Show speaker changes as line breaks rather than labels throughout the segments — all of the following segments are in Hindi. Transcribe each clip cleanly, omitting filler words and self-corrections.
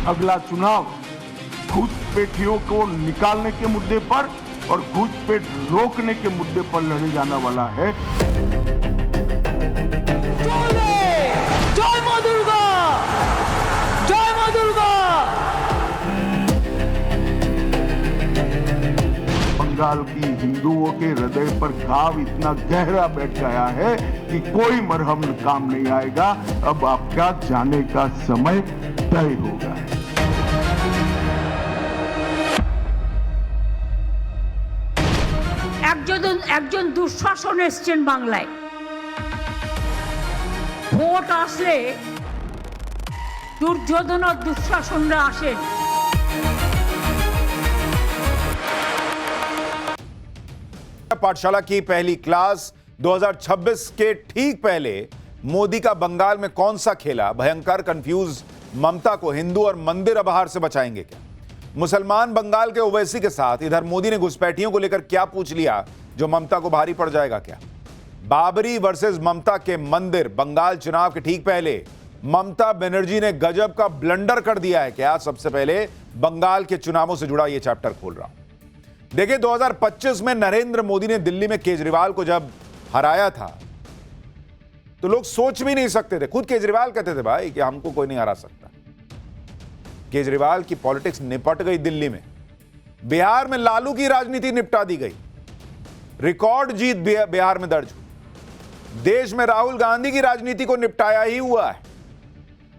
अगला चुनाव घुसपैठियों को निकालने के मुद्दे पर और घुसपैठ रोकने के मुद्दे पर लड़े जाने वाला है।
जय मां दुर्गा, जय मां दुर्गा।
बंगाल की हिंदुओं के हृदय पर घाव इतना गहरा बैठ गया है कि कोई मरहम काम नहीं आएगा। अब आपका जाने का समय तय होगा।
একজন দুঃশাসন এসছেন বাংলায়। ভোট আসলে দুর্যোধন আর দুঃশাসনরা আসেন।
पाठशाला की पहली क्लास 2026 के ठीक पहले मोदी का बंगाल में कौन सा खेला? भयंकर कंफ्यूज ममता को हिंदू और मंदिर अबहार से बचाएंगे क्या? मुसलमान बंगाल के ओवैसी के साथ इधर मोदी ने घुसपैठियों को लेकर क्या पूछ लिया जो ममता को भारी पड़ जाएगा क्या? बाबरी वर्सेस ममता के मंदिर। बंगाल चुनाव के ठीक पहले ममता बनर्जी ने गजब का ब्लंडर कर दिया है क्या? सबसे पहले बंगाल के चुनावों से जुड़ा यह चैप्टर खोल रहा हूं। देखिए, 2025 में नरेंद्र मोदी ने दिल्ली में केजरीवाल को जब हराया था तो लोग सोच भी नहीं सकते थे। खुद केजरीवाल कहते थे भाई कि हमको कोई नहीं हरा सकता। केजरीवाल की पॉलिटिक्स निपट गई दिल्ली में। बिहार में लालू की राजनीति निपटा दी गई। रिकॉर्ड जीत बिहार में दर्ज हुई। देश में राहुल गांधी की राजनीति को निपटाया ही हुआ है।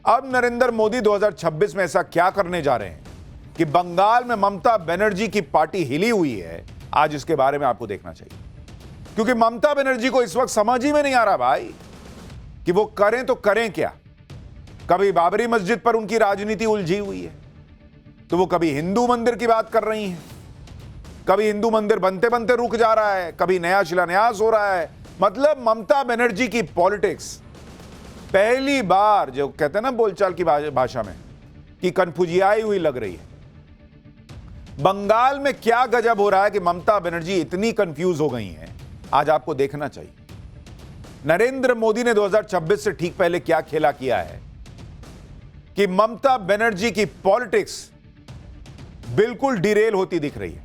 अब नरेंद्र मोदी 2026 में ऐसा क्या करने जा रहे हैं कि बंगाल में ममता बनर्जी की पार्टी हिली हुई है? आज इसके बारे में आपको देखना चाहिए, क्योंकि ममता बनर्जी को इस वक्त समझ ही में नहीं आ रहा भाई कि वो करें तो करें क्या। कभी बाबरी मस्जिद पर उनकी राजनीति उलझी हुई है, तो वो कभी हिंदू मंदिर की बात कर रही हैं, कभी हिंदू मंदिर बनते बनते रुक जा रहा है, कभी नया शिलान्यास हो रहा है। मतलब ममता बनर्जी की पॉलिटिक्स पहली बार, जो कहते हैं ना बोलचाल की भाषा में, कि कन्फ्यूजियाई हुई लग रही है। बंगाल में क्या गजब हो रहा है कि ममता बनर्जी इतनी कंफ्यूज हो गई हैं, आज आपको देखना चाहिए। नरेंद्र मोदी ने 2026 से ठीक पहले क्या खेला किया है कि ममता बनर्जी की पॉलिटिक्स बिल्कुल डिरेल होती दिख रही है।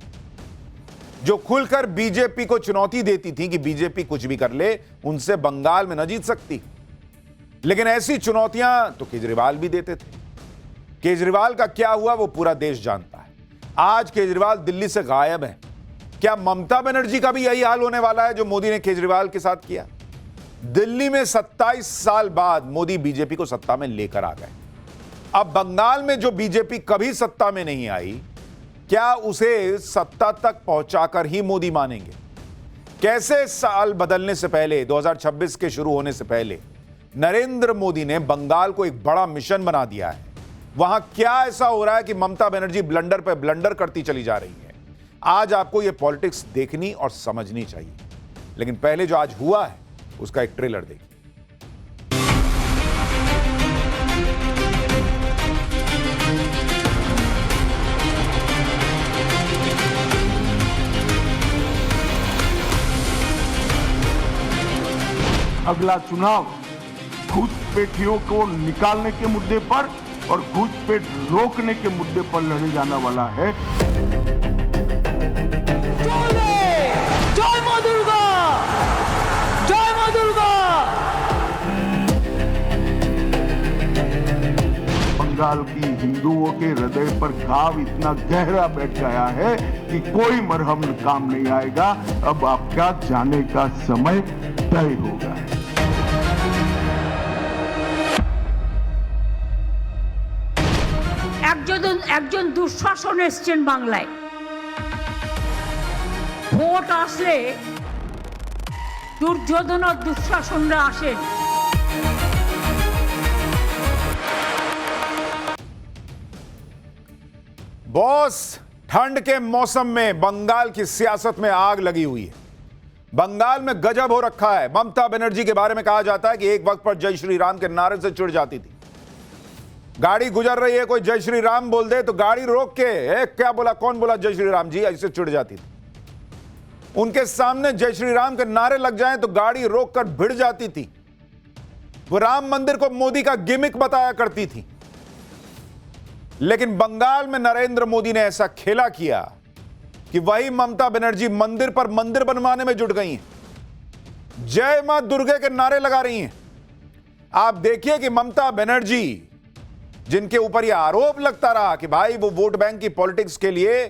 जो खुलकर बीजेपी को चुनौती देती थी कि बीजेपी कुछ भी कर ले, उनसे बंगाल में न जीत सकती, लेकिन ऐसी चुनौतियां तो केजरीवाल भी देते थे। केजरीवाल का क्या हुआ वो पूरा देश जानता है। आज केजरीवाल दिल्ली से गायब है। क्या ममता बनर्जी का भी यही हाल होने वाला है जो मोदी ने केजरीवाल के साथ किया? दिल्ली में 27 साल बाद मोदी बीजेपी को सत्ता में लेकर आ गए। अब बंगाल में जो बीजेपी कभी सत्ता में नहीं आई, क्या उसे सत्ता तक पहुंचाकर ही मोदी मानेंगे? कैसे साल बदलने से पहले, 2026 के शुरू होने से पहले, नरेंद्र मोदी ने बंगाल को एक बड़ा मिशन बना दिया है। वहां क्या ऐसा हो रहा है कि ममता बनर्जी ब्लंडर पर ब्लंडर करती चली जा रही है? आज आपको यह पॉलिटिक्स देखनी और समझनी चाहिए। लेकिन पहले जो आज हुआ है उसका एक ट्रेलर देखिए।
अगला चुनाव घुसपैठियों को निकालने के मुद्दे पर और घुसपैठ रोकने के मुद्दे पर लड़े जाने वाला है।
जय मां दुर्गा, जय मां दुर्गा।
बंगाल की हिंदुओं के हृदय पर घाव इतना गहरा बैठ गया है कि कोई मरहम काम नहीं आएगा। अब आपका जाने का समय तय होगा।
একজন দুঃশাসন এসছেন বাংলায়। ভোট আসলে দুর্যোধন আর দুঃশাসনরা আসেন।
बॉस, ठंड के मौसम में बंगाल की सियासत में आग लगी हुई है। बंगाल में गजब हो रखा है। ममता बनर्जी के बारे में कहा जाता है कि एक वक्त पर जय श्री राम के नारे से चिढ़ जाती थी। गाड़ी गुजर रही है, कोई जय श्री राम बोल दे तो गाड़ी रोक के क्या बोला, कौन बोला जय श्री राम जी, ऐसे चिढ़ जाती थी। उनके सामने जय श्री राम के नारे लग जाएं तो गाड़ी रोककर भिड़ जाती थी। वो राम मंदिर को मोदी का गिमिक बताया करती थी। लेकिन बंगाल में नरेंद्र मोदी ने ऐसा खेला किया कि वही ममता बनर्जी मंदिर पर मंदिर बनवाने में जुट गई हैं, जय मां दुर्गे के नारे लगा रही हैं। आप देखिए कि ममता बनर्जी, जिनके ऊपर यह आरोप लगता रहा कि भाई वो वोट बैंक की पॉलिटिक्स के लिए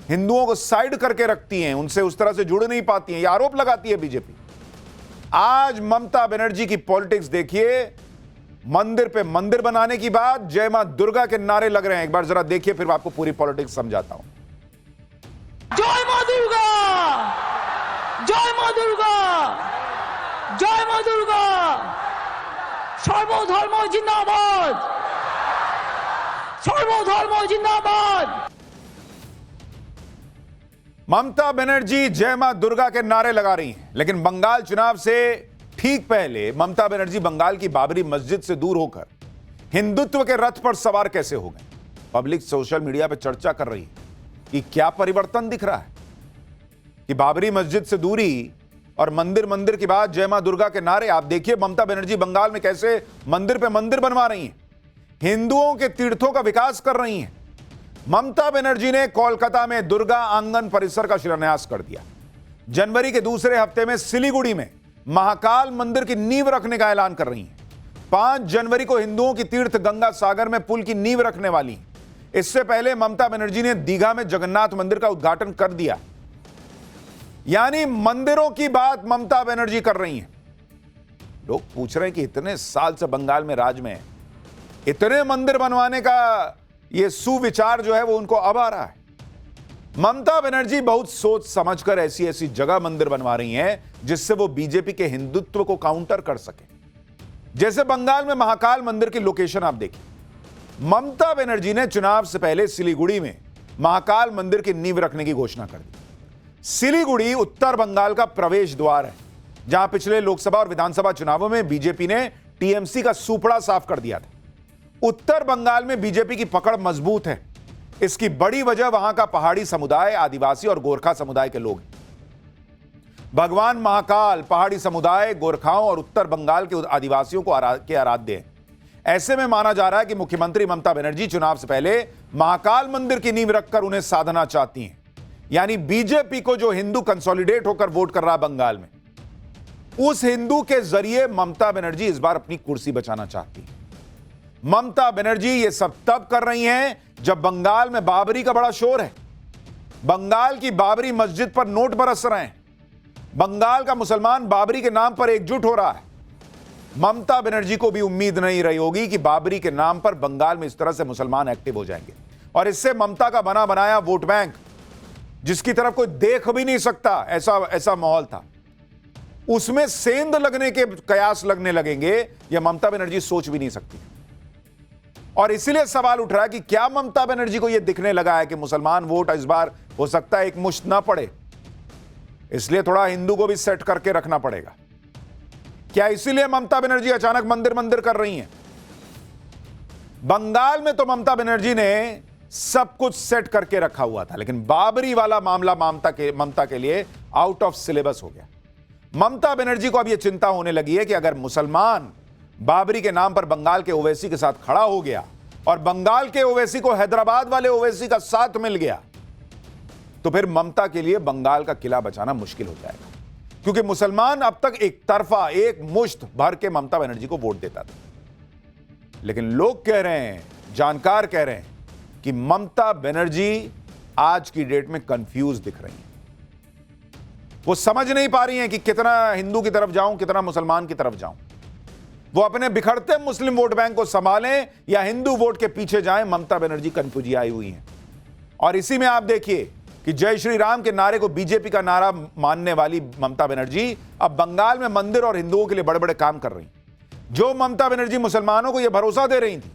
हिंदुओं को साइड करके रखती हैं, उनसे उस तरह से जुड़ नहीं पाती हैं, यह आरोप लगाती है बीजेपी। आज ममता बनर्जी की पॉलिटिक्स देखिए, मंदिर पे मंदिर बनाने की बात, जय मां दुर्गा के नारे लग रहे हैं। एक बार जरा देखिए, फिर आपको पूरी पॉलिटिक्स समझाता हूं।
जय मां दुर्गा, जय मां दुर्गा, जय मां दुर्गा, सर्वधर्म जिंदाबाद, सर्वधर्म जिंदाबाद।
ममता बनर्जी जय मां दुर्गा के नारे लगा रही हैं, लेकिन बंगाल चुनाव से ठीक पहले ममता बनर्जी बंगाल की बाबरी मस्जिद से दूर होकर हिंदुत्व के रथ पर सवार कैसे हो गए। पब्लिक सोशल मीडिया पर चर्चा कर रही है कि क्या परिवर्तन दिख रहा है कि बाबरी मस्जिद से दूरी और मंदिर मंदिर की बात, जय मां दुर्गा के नारे। आप देखिए ममता बनर्जी बंगाल में कैसे मंदिर पे मंदिर बनवा रही हैं, हिंदुओं के तीर्थों का विकास कर रही हैं। ममता बनर्जी ने कोलकाता में दुर्गा आंगन परिसर का शिलान्यास कर दिया। जनवरी के दूसरे हफ्ते में सिलीगुड़ी में महाकाल मंदिर की नींव रखने का ऐलान कर रही हैं। 5 जनवरी को हिंदुओं की तीर्थ गंगा सागर में पुल की नींव रखने वाली हैं। इससे पहले ममता बनर्जी ने दीघा में जगन्नाथ मंदिर का उद्घाटन कर दिया। यानी मंदिरों की बात ममता बनर्जी कर रही हैं। लोग पूछ रहे हैं कि इतने साल से बंगाल में राज में इतने मंदिर बनवाने का यह सुविचार जो है वो उनको अब आ रहा है। ममता बनर्जी बहुत सोच समझकर ऐसी ऐसी जगह मंदिर बनवा रही हैं जिससे वो बीजेपी के हिंदुत्व को काउंटर कर सके। जैसे बंगाल में महाकाल मंदिर की लोकेशन आप देखिए, ममता बनर्जी ने चुनाव से पहले सिलीगुड़ी में महाकाल मंदिर की नींव रखने की घोषणा कर दी। सिलीगुड़ी उत्तर बंगाल का प्रवेश द्वार है, जहां पिछले लोकसभा और विधानसभा चुनावों में बीजेपी ने टीएमसी का सूपड़ा साफ कर दिया था। उत्तर बंगाल में बीजेपी की पकड़ मजबूत है। इसकी बड़ी वजह वहां का पहाड़ी समुदाय, आदिवासी और गोरखा समुदाय के लोग हैं। भगवान महाकाल पहाड़ी समुदाय, गोरखाओं और उत्तर बंगाल के आदिवासियों को आराध्य हैं। ऐसे में माना जा रहा है कि मुख्यमंत्री ममता बनर्जी चुनाव से पहले महाकाल मंदिर की नींव रखकर उन्हें साधना चाहती हैं। यानी बीजेपी को जो हिंदू कंसोलिडेट होकर वोट कर रहा बंगाल में, उस हिंदू के जरिए ममता बनर्जी इस बार अपनी कुर्सी बचाना चाहती है। ममता बनर्जी ये सब तब कर रही हैं जब बंगाल में बाबरी का बड़ा शोर है। बंगाल की बाबरी मस्जिद पर नोट बरस रहे हैं। बंगाल का मुसलमान बाबरी के नाम पर एकजुट हो रहा है। ममता बनर्जी को भी उम्मीद नहीं रही होगी कि बाबरी के नाम पर बंगाल में इस तरह से मुसलमान एक्टिव हो जाएंगे, और इससे ममता का बना बनाया वोट बैंक, जिसकी तरफ कोई देख भी नहीं सकता, ऐसा माहौल था, उसमें सेंध लगने के कयास लगने लगेंगे। यह ममता बनर्जी सोच भी नहीं सकती। और इसीलिए सवाल उठ रहा है कि क्या ममता बनर्जी को यह दिखने लगा है कि मुसलमान वोट इस बार हो सकता है एक मुश्त ना पड़े, इसलिए थोड़ा हिंदू को भी सेट करके रखना पड़ेगा। क्या इसीलिए ममता बनर्जी अचानक मंदिर मंदिर कर रही हैं? बंगाल में तो ममता बनर्जी ने सब कुछ सेट करके रखा हुआ था, लेकिन बाबरी वाला मामला ममता के लिए आउट ऑफ सिलेबस हो गया। ममता बनर्जी को अब यह चिंता होने लगी है कि अगर मुसलमान बाबरी के नाम पर बंगाल के ओवैसी के साथ खड़ा हो गया और बंगाल के ओवैसी को हैदराबाद वाले ओवैसी का साथ मिल गया, तो फिर ममता के लिए बंगाल का किला बचाना मुश्किल हो जाएगा, क्योंकि मुसलमान अब तक एक तरफा, एक मुश्त भर के ममता बनर्जी को वोट देता था। लेकिन लोग कह रहे हैं, जानकार कह रहे हैं कि ममता बनर्जी आज की डेट में कंफ्यूज दिख रही हैं। वो समझ नहीं पा रही हैं कि कितना हिंदू की तरफ जाऊं, कितना मुसलमान की तरफ जाऊं। वो अपने बिखरते मुस्लिम वोट बैंक को संभालें या हिंदू वोट के पीछे जाएं, ममता बनर्जी कंफ्यूजी आई हुई हैं। और इसी में आप देखिए कि जय श्री राम के नारे को बीजेपी का नारा मानने वाली ममता बनर्जी अब बंगाल में मंदिर और हिंदुओं के लिए बड़े बड़े काम कर रही। जो ममता बनर्जी मुसलमानों को यह भरोसा दे रही थी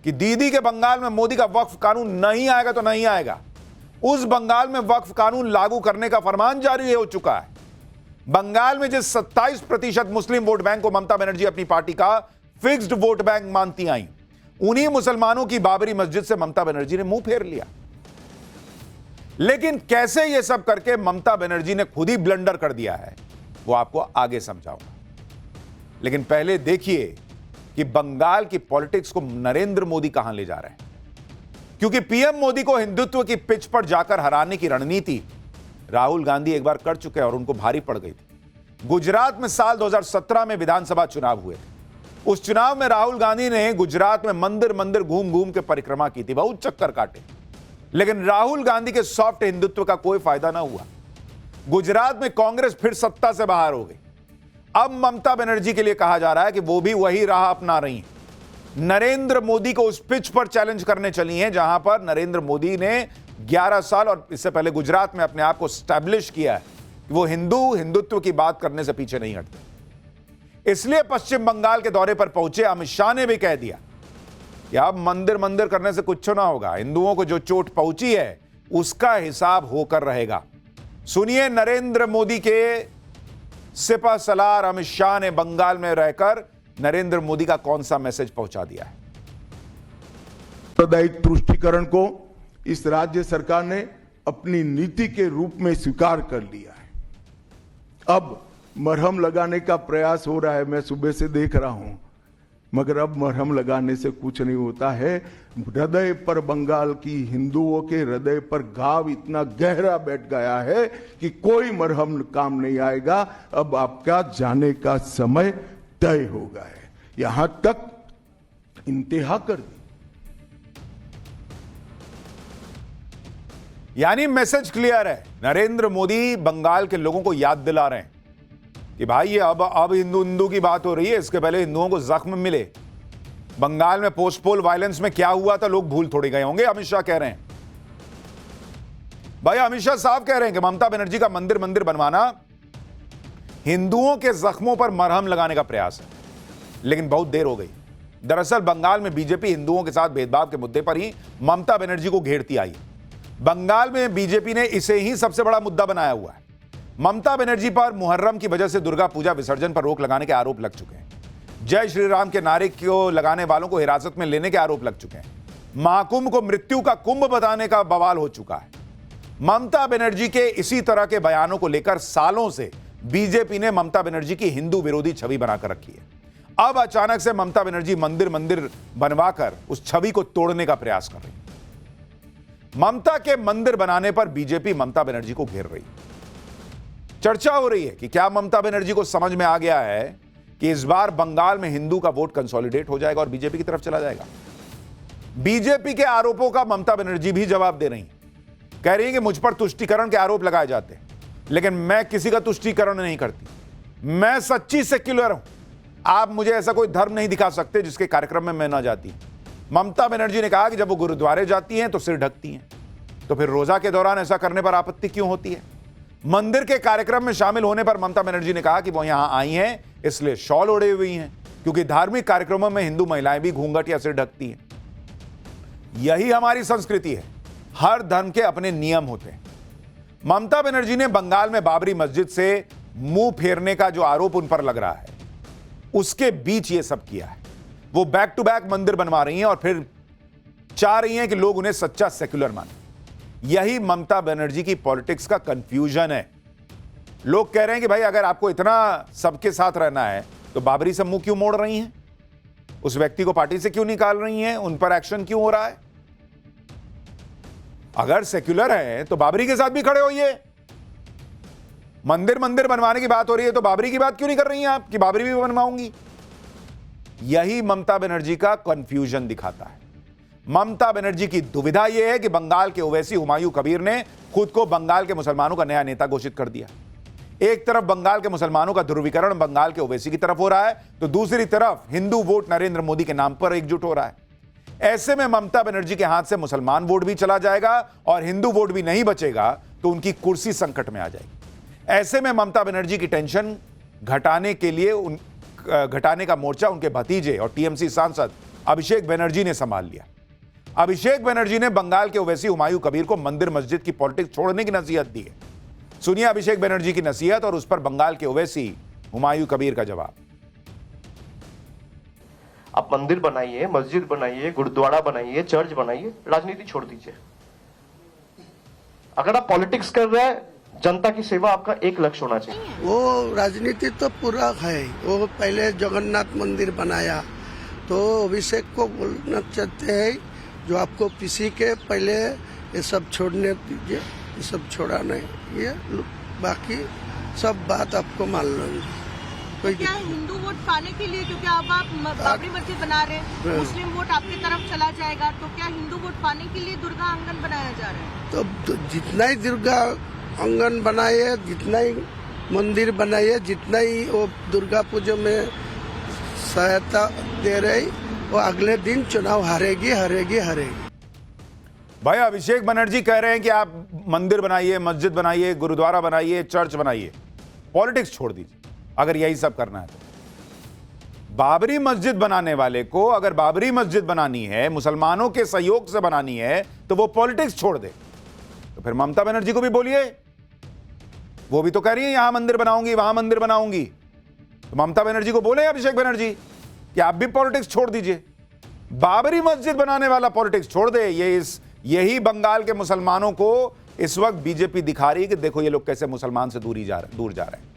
कि दीदी के बंगाल में मोदी का वक्फ कानून नहीं आएगा तो नहीं आएगा, उस बंगाल में वक्फ कानून लागू करने का फरमान जारी हो चुका है। बंगाल में जिस 27% मुस्लिम वोट बैंक को ममता बनर्जी अपनी पार्टी का फिक्स्ड वोट बैंक मानती आई, उन्हीं मुसलमानों की बाबरी मस्जिद से ममता बनर्जी ने मुंह फेर लिया। लेकिन कैसे यह सब करके ममता बनर्जी ने खुद ही ब्लंडर कर दिया है, वो आपको आगे समझाऊंगा। लेकिन पहले देखिए कि बंगाल की पॉलिटिक्स को नरेंद्र मोदी कहां ले जा रहे हैं। क्योंकि पीएम मोदी को हिंदुत्व की पिच पर जाकर हराने की रणनीति राहुल गांधी एक बार कर चुके हैं और उनको भारी पड़ गई थी। गुजरात में साल 2017 में विधानसभा चुनाव हुए थे। उस चुनाव में राहुल गांधी ने गुजरात में मंदिर मंदिर घूम घूम के परिक्रमा की थी, बहुत चक्कर काटे, लेकिन राहुल गांधी के सॉफ्ट हिंदुत्व का कोई फायदा ना हुआ। गुजरात में कांग्रेस फिर सत्ता से बाहर हो गई। अब ममता बनर्जी के लिए कहा जा रहा है कि वो भी वही राह अपना रही हैं। नरेंद्र मोदी को उस पिच पर चैलेंज करने चली हैं जहां पर नरेंद्र मोदी ने 11 साल और इससे पहले गुजरात में अपने आप को स्टैब्लिश किया है कि वो हिंदुत्व की बात करने से पीछे नहीं हटते। इसलिए पश्चिम बंगाल के दौरे पर पहुंचे अमित शाह ने भी कह दिया कि अब मंदिर मंदिर करने से कुछ ना होगा, हिंदुओं को जो चोट पहुंची है उसका हिसाब होकर रहेगा। सुनिए नरेंद्र मोदी के सिपह सलार अमित शाह ने बंगाल में रहकर नरेंद्र मोदी का कौन सा मैसेज पहुंचा दिया है।
सांप्रदायिक तुष्टीकरण को इस राज्य सरकार ने अपनी नीति के रूप में स्वीकार कर लिया है। अब मरहम लगाने का प्रयास हो रहा है, मैं सुबह से देख रहा हूं, मगर अब मरहम लगाने से कुछ नहीं होता है। हृदय पर, बंगाल की हिंदुओं के हृदय पर घाव इतना गहरा बैठ गया है कि कोई मरहम काम नहीं आएगा। अब आपका जाने का समय तय हो गया है। यहां तक इंतहा कर दी।
यानी मैसेज क्लियर है। नरेंद्र मोदी बंगाल के लोगों को याद दिला रहे हैं कि भाई ये अब हिंदू की बात हो रही है, इसके पहले हिंदुओं को जख्म मिले। बंगाल में पोस्ट पोल वायलेंस में क्या हुआ था लोग भूल थोड़ी गए होंगे। अमित शाह कह रहे हैं, भाई अमित शाह साहब कह रहे हैं कि ममता बनर्जी का मंदिर मंदिर बनवाना हिंदुओं के जख्मों पर मरहम लगाने का प्रयास है, लेकिन बहुत देर हो गई। दरअसल बंगाल में बीजेपी हिंदुओं के साथ भेदभाव के मुद्दे पर ही ममता बनर्जी को घेरती आई है। बंगाल में बीजेपी ने इसे ही सबसे बड़ा मुद्दा बनाया हुआ है। ममता बनर्जी पर मुहर्रम की वजह से दुर्गा पूजा विसर्जन पर रोक लगाने के आरोप लग चुके हैं। जय श्री राम के नारे को लगाने वालों को हिरासत में लेने के आरोप लग चुके हैं। महाकुंभ को मृत्यु का कुंभ बताने का बवाल हो चुका है। ममता बनर्जी के इसी तरह के बयानों को लेकर सालों से बीजेपी ने ममता बनर्जी की हिंदू विरोधी छवि बनाकर रखी है। अब अचानक से ममता बनर्जी मंदिर मंदिर बनवाकर उस छवि को तोड़ने का प्रयास कर रही है। ममता के मंदिर बनाने पर बीजेपी ममता बनर्जी को घेर रही है। चर्चा हो रही है कि क्या ममता बनर्जी को समझ में आ गया है कि इस बार बंगाल में हिंदू का वोट कंसोलिडेट हो जाएगा और बीजेपी की तरफ चला जाएगा। बीजेपी के आरोपों का ममता बनर्जी भी जवाब दे रही है। कह रही है कि मुझ पर तुष्टीकरण के आरोप लगाए जाते हैं, लेकिन मैं किसी का तुष्टीकरण नहीं करती। मैं सच्ची सेक्युलर हूं। आप मुझे ऐसा कोई धर्म नहीं दिखा सकते जिसके कार्यक्रम में मैं ना जाती। ममता बनर्जी ने कहा कि जब वो गुरुद्वारे जाती हैं तो सिर ढकती हैं, तो फिर रोजा के दौरान ऐसा करने पर आपत्ति क्यों होती है। मंदिर के कार्यक्रम में शामिल होने पर ममता बनर्जी ने कहा कि वो यहां आई हैं इसलिए शॉल ओढ़े हुई हैं, क्योंकि धार्मिक कार्यक्रमों में हिंदू महिलाएं भी घूंघट या सिर ढकती हैं। यही हमारी संस्कृति है। हर धर्म के अपने नियम होते हैं। ममता बनर्जी ने बंगाल में बाबरी मस्जिद से मुंह फेरने का जो आरोप उन पर लग रहा है, उसके बीच ये सब किया है। वो बैक टू बैक मंदिर बनवा रही हैं और फिर चाह रही हैं कि लोग उन्हें सच्चा सेक्युलर माने। यही ममता बनर्जी की पॉलिटिक्स का कंफ्यूजन है। लोग कह रहे हैं कि भाई अगर आपको इतना सबके साथ रहना है तो बाबरी से मुंह क्यों मोड़ रही हैं, उस व्यक्ति को पार्टी से क्यों निकाल रही हैं, उन पर एक्शन क्यों हो रहा है। अगर सेक्युलर है तो बाबरी के साथ भी खड़े होइए। मंदिर मंदिर बनवाने की बात हो रही है तो बाबरी की बात क्यों नहीं कर रही हैं आप कि बाबरी भी बनवाऊंगी। यही ममता बनर्जी का कंफ्यूजन दिखाता है। ममता बनर्जी की दुविधा यह है कि बंगाल के ओवैसी हुमायूं कबीर ने खुद को बंगाल के मुसलमानों का नया नेता घोषित कर दिया। एक तरफ बंगाल के मुसलमानों का ध्रुवीकरण बंगाल के ओवैसी की तरफ हो रहा है, तो दूसरी तरफ हिंदू वोट नरेंद्र मोदी के नाम पर एकजुट हो रहा है। ऐसे में ममता बनर्जी के हाथ से मुसलमान वोट भी चला जाएगा और हिंदू वोट भी नहीं बचेगा तो उनकी कुर्सी संकट में आ जाएगी। ऐसे में ममता बनर्जी की टेंशन घटाने के लिए घटाने का मोर्चा उनके भतीजे और टीएमसी सांसद अभिषेक बनर्जी ने संभाल लिया। अभिषेक बनर्जी ने बंगाल के ओवैसी हुमायूं कबीर को मंदिर मस्जिद की पॉलिटिक्स छोड़ने की नसीहत दी है। सुनिए अभिषेक बनर्जी की नसीहत और उस पर बंगाल के ओवैसी हुमायूं कबीर का जवाब।
आप मंदिर बनाइए, मस्जिद बनाइए, गुरुद्वारा बनाइए, चर्च बनाइए, राजनीति छोड़ दीजिए। अगर आप पॉलिटिक्स कर रहे हैं, जनता की सेवा आपका एक लक्ष्य होना चाहिए।
वो राजनीति तो पूरा है। वो पहले जगन्नाथ मंदिर बनाया, तो अभिषेक को बोलना चाहते हैं जो आपको किसी के पहले ये सब छोड़ने दीजिए, ये सब छोड़ा नहीं, ये बाकी सब बात आपको मान लूंगी। कोई
क्या हिंदू वोट पाने के लिए, क्योंकि अब आप बाबरी मस्जिद बना रहे हैं, मुस्लिम वोट आपकी तरफ चला जाएगा, तो क्या हिंदू वोट पाने के लिए दुर्गा आंगन बनाया जा रहा है?
तो जितना ही दुर्गा आंगन बनाइए, जितना ही मंदिर बनाइए, जितना ही वो दुर्गा पूजा में सहायता दे रही, वो अगले दिन चुनाव हारेगी हारेगी हारेगी।
भाई अभिषेक बनर्जी कह रहे हैं कि आप मंदिर बनाइए, मस्जिद बनाइए, गुरुद्वारा बनाइए, चर्च बनाइए, पॉलिटिक्स छोड़ दीजिए अगर यही सब करना है तो। बाबरी मस्जिद बनाने वाले को अगर बाबरी मस्जिद बनानी है, मुसलमानों के सहयोग से बनानी है, तो वो पॉलिटिक्स छोड़ दे। तो फिर ममता बनर्जी को भी बोलिए, वो भी तो कह रही है यहां मंदिर बनाऊंगी, वहां मंदिर बनाऊंगी। तो ममता बनर्जी को बोले अभिषेक बनर्जी कि आप भी पॉलिटिक्स छोड़ दीजिए, बाबरी मस्जिद बनाने वाला पॉलिटिक्स छोड़ दे। यही बंगाल के मुसलमानों को इस वक्त बीजेपी दिखा रही है कि देखो ये लोग कैसे मुसलमान से दूर जा रहे हैं।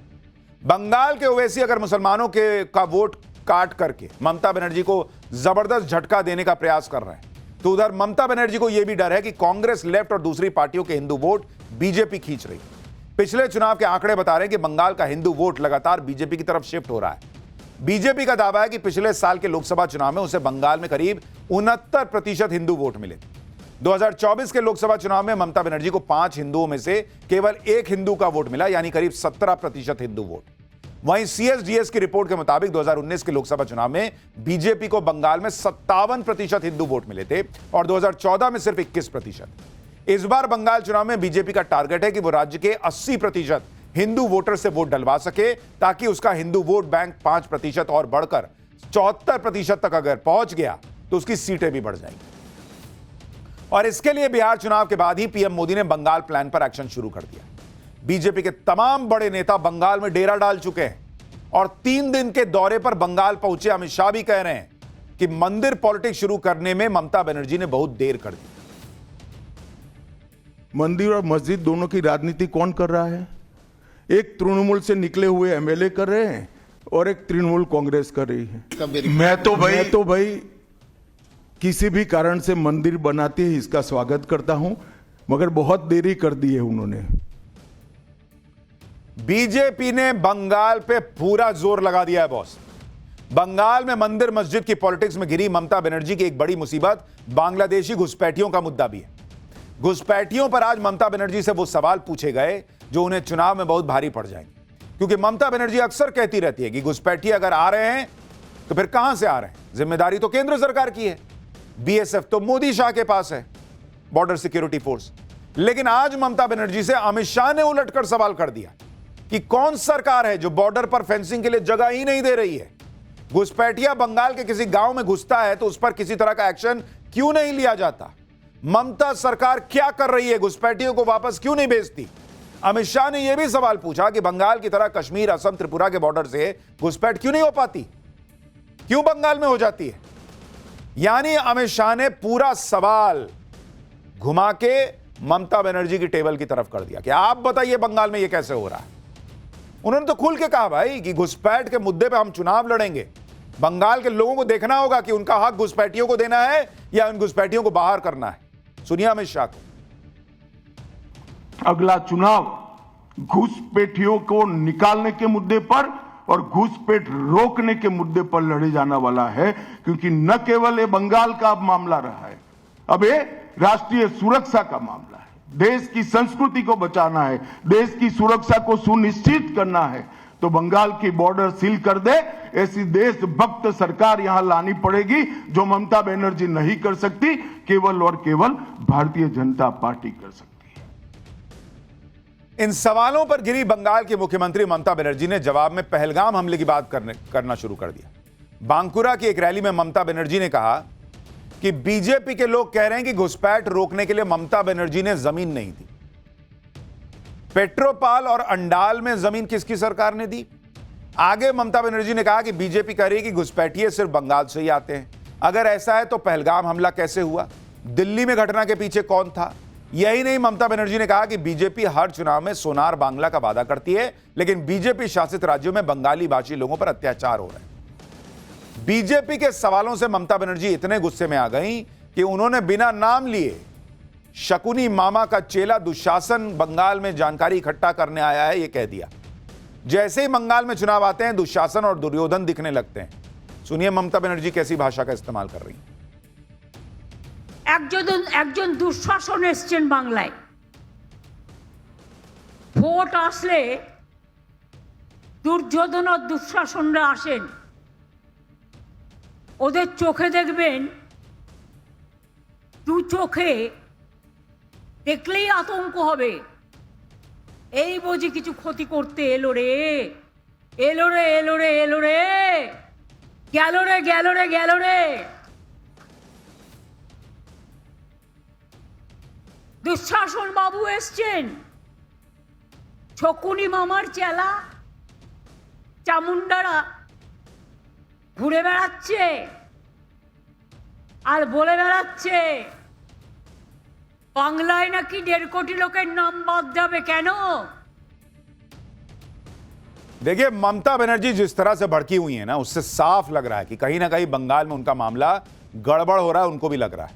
बंगाल के ओवैसी अगर मुसलमानों का वोट काट करके ममता बनर्जी को जबरदस्त झटका देने का प्रयास कर रहे हैं, तो उधर ममता बनर्जी को यह भी डर है कि कांग्रेस, लेफ्ट और दूसरी पार्टियों के हिंदू वोट बीजेपी खींच रही है। पिछले चुनाव के आंकड़े बता रहे हैं कि बंगाल का हिंदू वोट लगातार बीजेपी की तरफ शिफ्ट हो रहा है। बीजेपी का दावा है कि पिछले साल के लोकसभा चुनाव में उसे बंगाल में करीब 69% हिंदू वोट मिले। 2024 के लोकसभा चुनाव में ममता बनर्जी को 5 हिंदुओं में से केवल 1 हिंदू का वोट मिला, यानी करीब 17% हिंदू वोट। वहीं सीएसडीएस की रिपोर्ट के मुताबिक 2019 के लोकसभा चुनाव में बीजेपी को बंगाल में 57% हिंदू वोट मिले थे और 2014 में सिर्फ 21%। इस बार बंगाल चुनाव में बीजेपी का टारगेट है कि वो राज्य के 80% हिंदू वोटर से वोट डलवा सके, ताकि उसका हिंदू वोट बैंक 5% और बढ़कर 74% तक अगर पहुंच गया तो उसकी सीटें भी बढ़ जाएंगी। और इसके लिए बिहार चुनाव के बाद ही पीएम मोदी ने बंगाल प्लान पर एक्शन शुरू कर दिया। बीजेपी के तमाम बड़े नेता बंगाल में डेरा डाल चुके हैं और 3 दिन के दौरे पर बंगाल पहुंचे अमित शाह भी कह रहे हैं कि मंदिर पॉलिटिक्स शुरू करने में ममता बनर्जी ने बहुत देर कर दी।
मंदिर और मस्जिद दोनों की राजनीति कौन कर रहा है? एक तृणमूल से निकले हुए एमएलए कर रहे हैं और एक तृणमूल कांग्रेस कर रही है। मैं तो भाई किसी भी कारण से मंदिर बनाते ही इसका स्वागत करता हूं, मगर बहुत देरी कर दी है उन्होंने।
बीजेपी ने बंगाल पे पूरा जोर लगा दिया है बॉस। बंगाल में मंदिर मस्जिद की पॉलिटिक्स में घिरी ममता बनर्जी की एक बड़ी मुसीबत बांग्लादेशी घुसपैठियों का मुद्दा भी है। घुसपैठियों पर आज ममता बनर्जी से वो सवाल पूछे गए जो उन्हें चुनाव में बहुत भारी पड़ जाएंगे, क्योंकि ममता बनर्जी अक्सर कहती रहती है कि घुसपैठी अगर आ रहे हैं तो फिर कहां से आ रहे हैं? जिम्मेदारी तो केंद्र सरकार की है, बीएसएफ तो मोदी शाह के पास है, बॉर्डर सिक्योरिटी फोर्स। लेकिन आज ममता बनर्जी से अमित शाह ने उलटकर सवाल कर दिया कि कौन सरकार है जो बॉर्डर पर फेंसिंग के लिए जगह ही नहीं दे रही है? घुसपैठिया बंगाल के किसी गांव में घुसता है तो उस पर किसी तरह का एक्शन क्यों नहीं लिया जाता? ममता सरकार क्या कर रही है? घुसपैठियों को वापस क्यों नहीं भेजती? अमित शाह ने यह भी सवाल पूछा कि बंगाल की तरह कश्मीर, असम, त्रिपुरा के बॉर्डर से घुसपैठ क्यों नहीं हो पाती, क्यों बंगाल में हो जाती है? यानी अमित शाह ने पूरा सवाल घुमा के ममता बनर्जी की टेबल की तरफ कर दिया कि आप बताइए बंगाल में यह कैसे हो रहा है। उन्होंने तो खुल के कहा भाई कि घुसपैठ के मुद्दे पे हम चुनाव लड़ेंगे। बंगाल के लोगों को देखना होगा कि उनका हक घुसपैठियों को देना है या उन घुसपैठियों को बाहर करना है। सुनिए अमित शाह को।
अगला चुनाव घुसपैठियों को निकालने के मुद्दे पर और घुसपैठ रोकने के मुद्दे पर लड़े जाने वाला है, क्योंकि न केवल ये बंगाल का अब मामला रहा है, अब ये राष्ट्रीय सुरक्षा का मामला है। देश की संस्कृति को बचाना है, देश की सुरक्षा को सुनिश्चित करना है, तो बंगाल की बॉर्डर सील कर दे, ऐसी देशभक्त सरकार यहां लानी पड़ेगी जो ममता बनर्जी नहीं कर सकती, केवल और केवल भारतीय जनता पार्टी कर सकती है।
इन सवालों पर घिरी बंगाल की मुख्यमंत्री ममता बनर्जी ने जवाब में पहलगाम हमले की बात करना शुरू कर दिया। बांकुरा की एक रैली में ममता बनर्जी ने कहा कि बीजेपी के लोग कह रहे हैं कि घुसपैठ रोकने के लिए ममता बनर्जी ने जमीन नहीं दी। पेट्रोपाल और अंडाल में जमीन किसकी सरकार ने दी? आगे ममता बनर्जी ने कहा कि बीजेपी कह रही है कि घुसपैठिए सिर्फ बंगाल से ही आते हैं। अगर ऐसा है तो पहलगाम हमला कैसे हुआ? दिल्ली में घटना के पीछे कौन था? यही नहीं, ममता बनर्जी ने कहा कि बीजेपी हर चुनाव में सोनार बांग्ला का वादा करती है, लेकिन बीजेपी शासित राज्यों में बंगाली भाषी लोगों पर अत्याचार हो रहे हैं। बीजेपी के सवालों से ममता बनर्जी इतने गुस्से में आ गई कि उन्होंने बिना नाम लिए शकुनी मामा का चेला दुशासन बंगाल में जानकारी इकट्ठा करने आया है, यह कह दिया। जैसे ही बंगाल में चुनाव आते हैं, दुशासन और दुर्योधन दिखने लगते हैं। सुनिए ममता बनर्जी कैसी भाषा का इस्तेमाल कर रही हैं।
একজন দুঃশাসন এসছেন বাংলায়, ভোট আসলে দুর্যোধন আর দুঃশাসনরা আসেন, ওদের চোখে দেখবেন, দু চোখে দেখলেই আতঙ্ক হবে, এই বুঝি কিছু ক্ষতি করতে এলো রে, এলো রে, এলো রে, এলো রে, গেল রে, গেল রে, গেল রে। দুঃশাসন বাবু এসছেন, শকুনি মামার চেলা চামুন্ডারা ঘুরে বেড়াচ্ছে আর বলে বেড়াচ্ছে বাংলায় নাকি 1.5 কোটি লোকের নাম বাদ যাবে। কেন?
देखिए ममता बनर्जी जिस तरह से भड़की हुई है ना, उससे साफ लग रहा है कि कहीं ना कहीं बंगाल में उनका मामला गड़बड़ हो रहा है, उनको भी लग रहा है।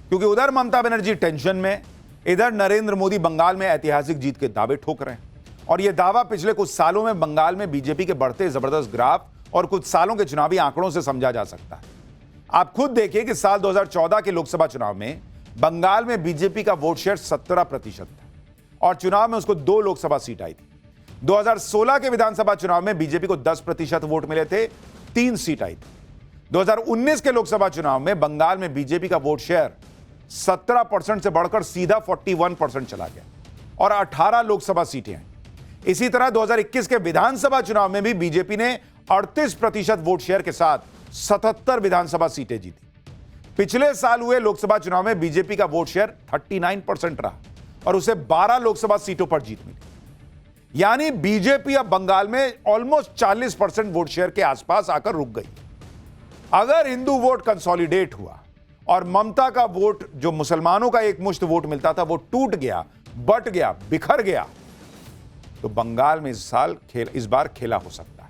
क्योंकि उधर ममता बनर्जी टेंशन में, इधर नरेंद्र मोदी बंगाल में ऐतिहासिक जीत के दावे ठोक रहे हैं। और यह दावा पिछले कुछ सालों में बंगाल में बीजेपी के बढ़ते जबरदस्त ग्राफ और कुछ सालों के चुनावी आंकड़ों से समझा जा सकता है। आप खुद देखिए कि साल 2014 के लोकसभा चुनाव में बंगाल में बीजेपी का वोट शेयर 17% था और चुनाव में उसको 2 लोकसभा सीट आई थी। 2016 के विधानसभा चुनाव में बीजेपी को 10% वोट मिले थे, 3 सीट आई थी। 2019 के लोकसभा चुनाव में बंगाल में बीजेपी का वोट शेयर 17% से बढ़कर सीधा 41% चला गया और 18 लोकसभा सीटें आई। इसी तरह 2021 के विधानसभा चुनाव में भी बीजेपी ने 38% वोट शेयर के साथ 77 विधानसभा सीटें जीती। पिछले साल हुए लोकसभा चुनाव में बीजेपी का वोट शेयर 39% रहा और उसे 12 लोकसभा सीटों पर जीत मिली। यानी बीजेपी अब बंगाल में ऑलमोस्ट 40% वोट शेयर के आसपास आकर रुक गई। अगर हिंदू वोट कंसोलिडेट हुआ और ममता का वोट, जो मुसलमानों का एक मुश्त वोट मिलता था, वो टूट गया, बट गया, बिखर गया, तो बंगाल में इस बार खेला हो सकता है।